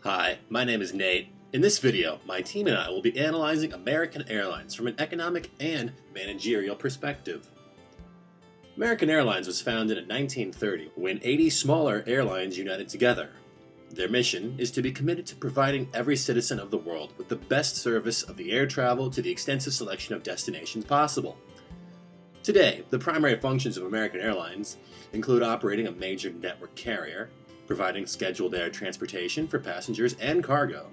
Hi, my name is Nate. In this video, my team and I will be analyzing American Airlines from an economic and managerial perspective. American Airlines was founded in 1930 when 80 smaller airlines united together. Their mission is to be committed to providing every citizen of the world with the best service of the air travel to the extensive selection of destinations possible. Today, the primary functions of American Airlines include operating a major network carrier, providing scheduled air transportation for passengers and cargo,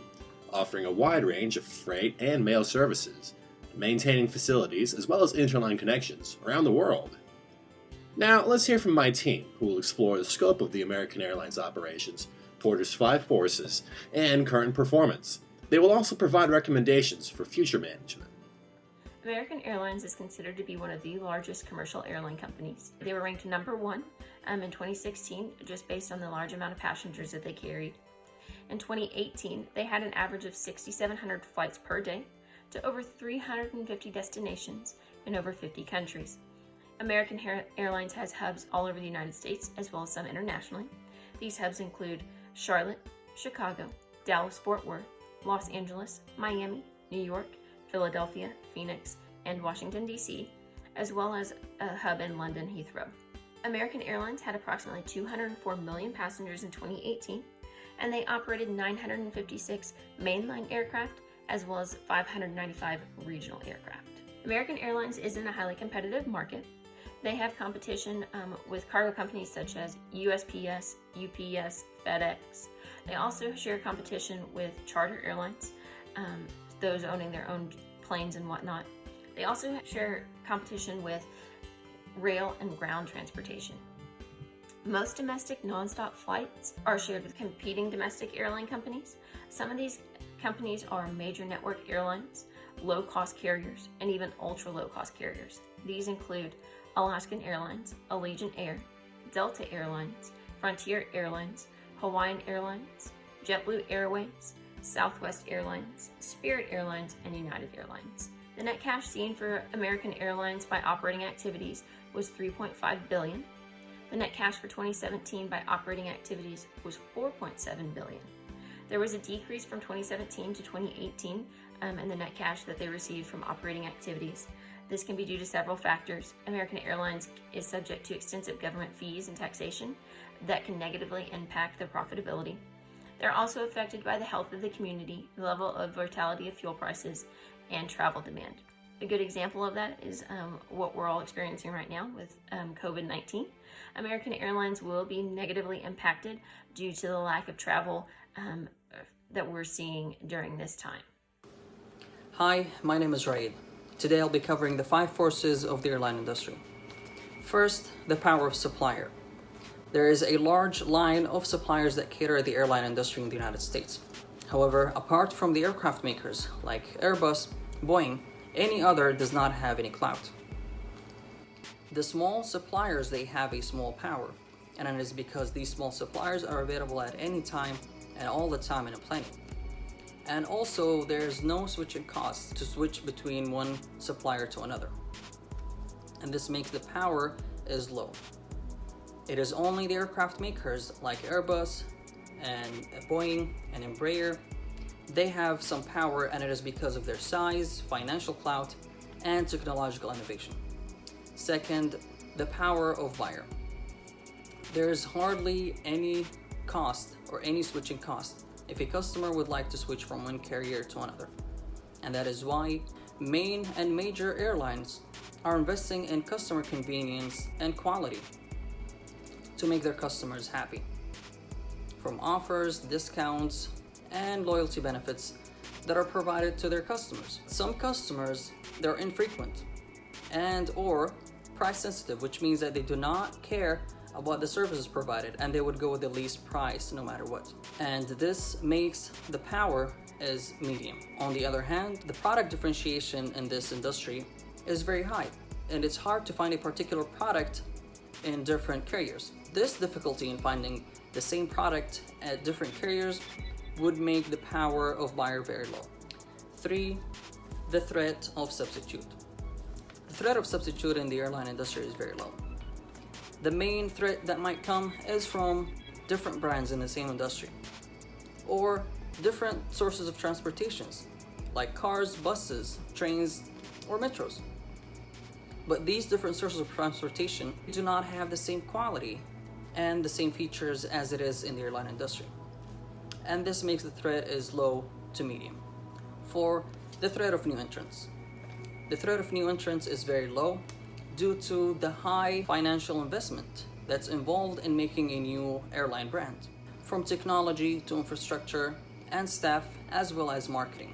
offering a wide range of freight and mail services, maintaining facilities as well as interline connections around the world. Now, let's hear from my team, who will explore the scope of the American Airlines operations, Porter's 5 forces, and current performance. They will also provide recommendations for future management. American Airlines is considered to be one of the largest commercial airline companies. They were ranked number 1 in 2016, just based on the large amount of passengers that they carried. In 2018, they had an average of 6,700 flights per day to over 350 destinations in over 50 countries. American Airlines has hubs all over the United States as well as some internationally. These hubs include Charlotte, Chicago, Dallas-Fort Worth, Los Angeles, Miami, New York, Philadelphia, Phoenix, and Washington, D.C., as well as a hub in London Heathrow. American Airlines had approximately 204 million passengers in 2018, and they operated 956 mainline aircraft as well as 595 regional aircraft. American Airlines is in a highly competitive market. They have competition with cargo companies such as USPS, UPS, FedEx. They also share competition with charter airlines, those owning their own planes and whatnot. They also share competition with rail and ground transportation. Most domestic nonstop flights are shared with competing domestic airline companies. Some of these companies are major network airlines, low-cost carriers, and even ultra-low-cost carriers. These include Alaskan Airlines, Allegiant Air, Delta Airlines, Frontier Airlines, Hawaiian Airlines, JetBlue Airways, Southwest Airlines, Spirit Airlines, and United Airlines. The net cash seen for American Airlines by operating activities was $3.5 billion. The net cash for 2017 by operating activities was $4.7 billion. There was a decrease from 2017 to 2018 in the net cash that they received from operating activities. This can be due to several factors. American Airlines is subject to extensive government fees and taxation that can negatively impact their profitability. They're also affected by the health of the community, the level of volatility of fuel prices, and travel demand. A good example of that is what we're all experiencing right now with COVID-19. American Airlines will be negatively impacted due to the lack of travel that we're seeing during this time. Hi, my name is Raed. Today I'll be covering the 5 forces of the airline industry. First, the power of supplier. There is a large line of suppliers that cater to the airline industry in the United States. However, apart from the aircraft makers like Airbus, Boeing, any other does not have any clout. The small suppliers, they have a small power, and it is because these small suppliers are available at any time and all the time in a plenty. And also, there's no switching costs to switch between one supplier to another. And this makes the power is low. It is only the aircraft makers like Airbus and Boeing and Embraer. They have some power, and it is because of their size, financial clout, and technological innovation. Second, the power of buyer. There is hardly any cost or any switching cost if a customer would like to switch from one carrier to another. And that is why main and major airlines are investing in customer convenience and quality to make their customers happy. From offers, discounts, and loyalty benefits that are provided to their customers. Some customers, they're infrequent and or price sensitive, which means that they do not care about the services provided and they would go with the least price no matter what. And this makes the power as medium. On the other hand, the product differentiation in this industry is very high, and it's hard to find a particular product in different carriers. This difficulty in finding the same product at different carriers would make the power of buyer very low. 3, the threat of substitute. The threat of substitute in the airline industry is very low. The main threat that might come is from different brands in the same industry, or different sources of transportations, like cars, buses, trains, or metros. But these different sources of transportation do not have the same quality and the same features as it is in the airline industry. And this makes the threat is low to medium. For the threat of new entrants, the threat of new entrants is very low due to the high financial investment that's involved in making a new airline brand, from technology to infrastructure and staff, as well as marketing.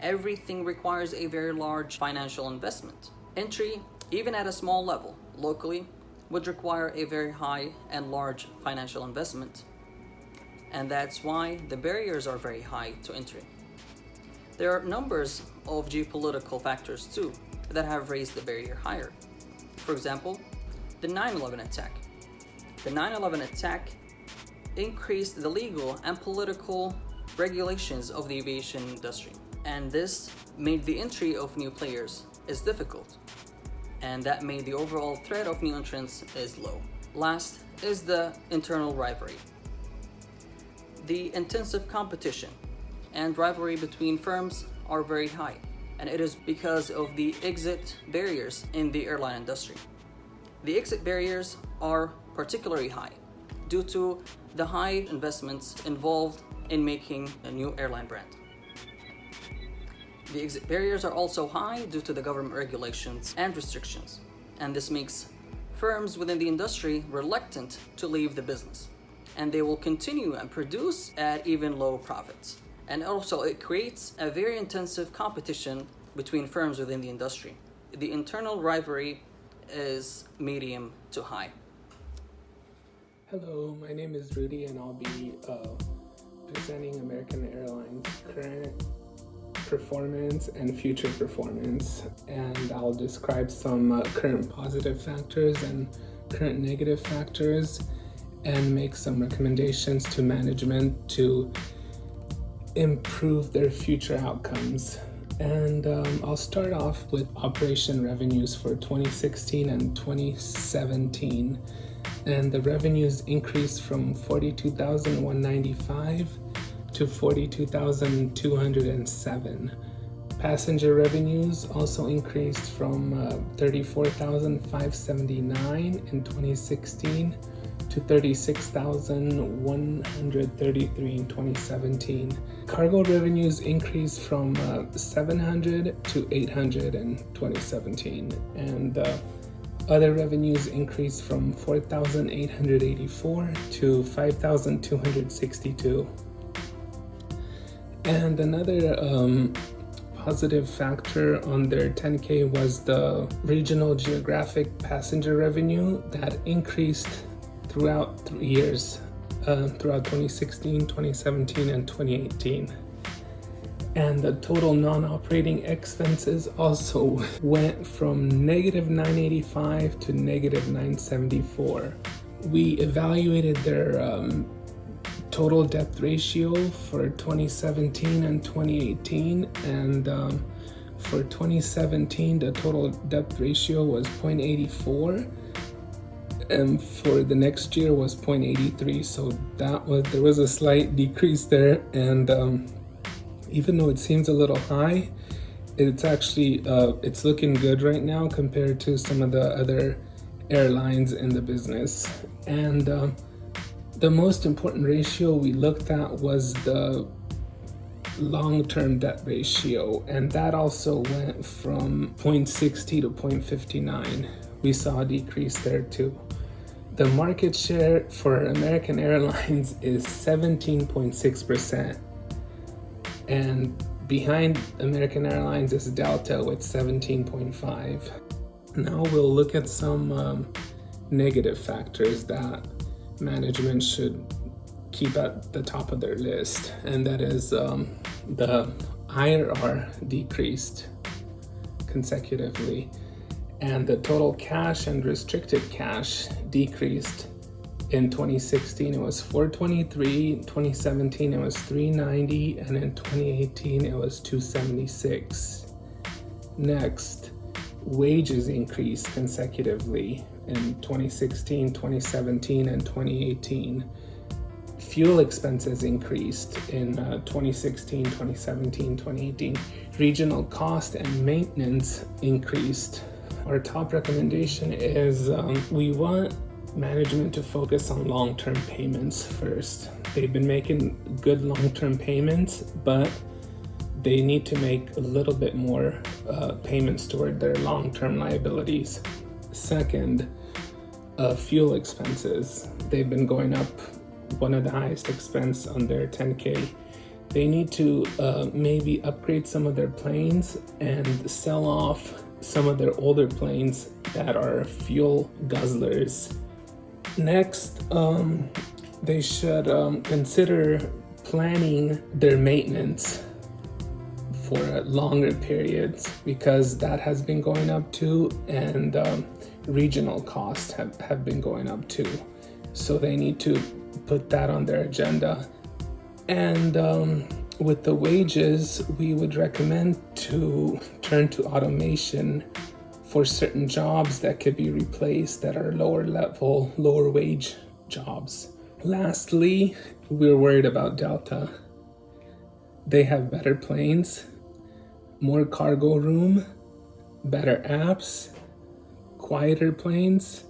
Everything requires a very large financial investment. Entry, even at a small level, locally, would require a very high and large financial investment. And that's why the barriers are very high to entry. There are numbers of geopolitical factors too that have raised the barrier higher. For example, the 9/11 attack. The 9/11 attack increased the legal and political regulations of the aviation industry, and this made the entry of new players is difficult, and that made the overall threat of new entrants is low. Last is the internal rivalry. The intensive competition and rivalry between firms are very high, and it is because of the exit barriers in the airline industry. The exit barriers are particularly high due to the high investments involved in making a new airline brand. The exit barriers are also high due to the government regulations and restrictions, and this makes firms within the industry reluctant to leave the business, and they will continue and produce at even low profits. And also it creates a very intensive competition between firms within the industry. The internal rivalry is medium to high. Hello, my name is Rudy, and I'll be presenting American Airlines' current performance and future performance, and I'll describe some current positive factors and current negative factors and make some recommendations to management to improve their future outcomes. And I'll start off with operation revenues for 2016 and 2017. And the revenues increased from $42,195 to $42,207. Passenger revenues also increased from $34,579 in 2016 to $36,133 in 2017. Cargo revenues increased from $700 to $800 in 2017, and other revenues increased from $4,884 to $5,262. And another positive factor on their 10K was the regional geographic passenger revenue that increased throughout 3 years, throughout 2016, 2017, and 2018. And the total non-operating expenses also went from negative $985 to negative $974. We evaluated their total depth ratio for 2017 and 2018, and for 2017 the total depth ratio was 0.84, and for the next year was 0.83. So there was a slight decrease there, and even though it seems a little high, it's actually it's looking good right now compared to some of the other airlines in the business. And the most important ratio we looked at was the long-term debt ratio, and that also went from 0.60 to 0.59. We saw a decrease there too. The market share for American Airlines is 17.6%, and behind American Airlines is Delta with 17.5%. Now we'll look at some negative factors that management should keep at the top of their list, and that is the IRR decreased consecutively, and the total cash and restricted cash decreased. In 2016 it was $423, in 2017 it was $390, and in 2018 it was $276. Next, wages increased consecutively in 2016, 2017, and 2018. fuel expenses increased in 2016, 2017, 2018. Regional cost and maintenance increased. Our top recommendation is we want management to focus on long-term payments first. They've been making good long-term payments, but they need to make a little bit more payments toward their long-term liabilities. Second, fuel expenses. They've been going up, one of the highest expense on their 10K. They need to maybe upgrade some of their planes and sell off some of their older planes that are fuel guzzlers. Next, they should consider planning their maintenance for longer periods, because that has been going up too, and regional costs have been going up too. So they need to put that on their agenda. And with the wages, we would recommend to turn to automation for certain jobs that could be replaced that are lower level, lower wage jobs. Lastly, we're worried about Delta. They have better planes, more cargo room, better apps, quieter planes,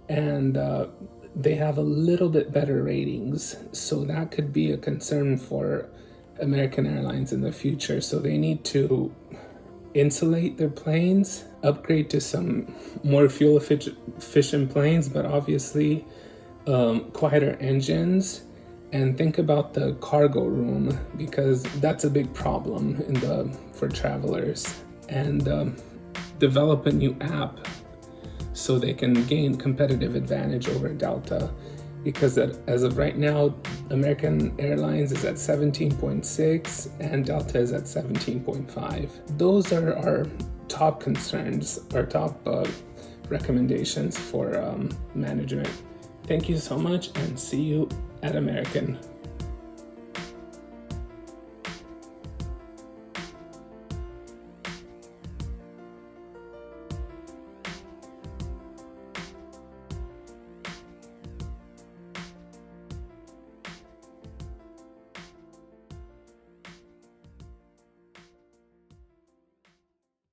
and they have a little bit better ratings. So that could be a concern for American Airlines in the future. So they need to insulate their planes, upgrade to some more fuel efficient planes, but obviously quieter engines, and think about the cargo room, because that's a big problem for travelers. And develop a new app so they can gain competitive advantage over Delta, because as of right now, American Airlines is at 17.6 and Delta is at 17.5. Those are our top concerns, our top recommendations for management. Thank you so much, and see you at American.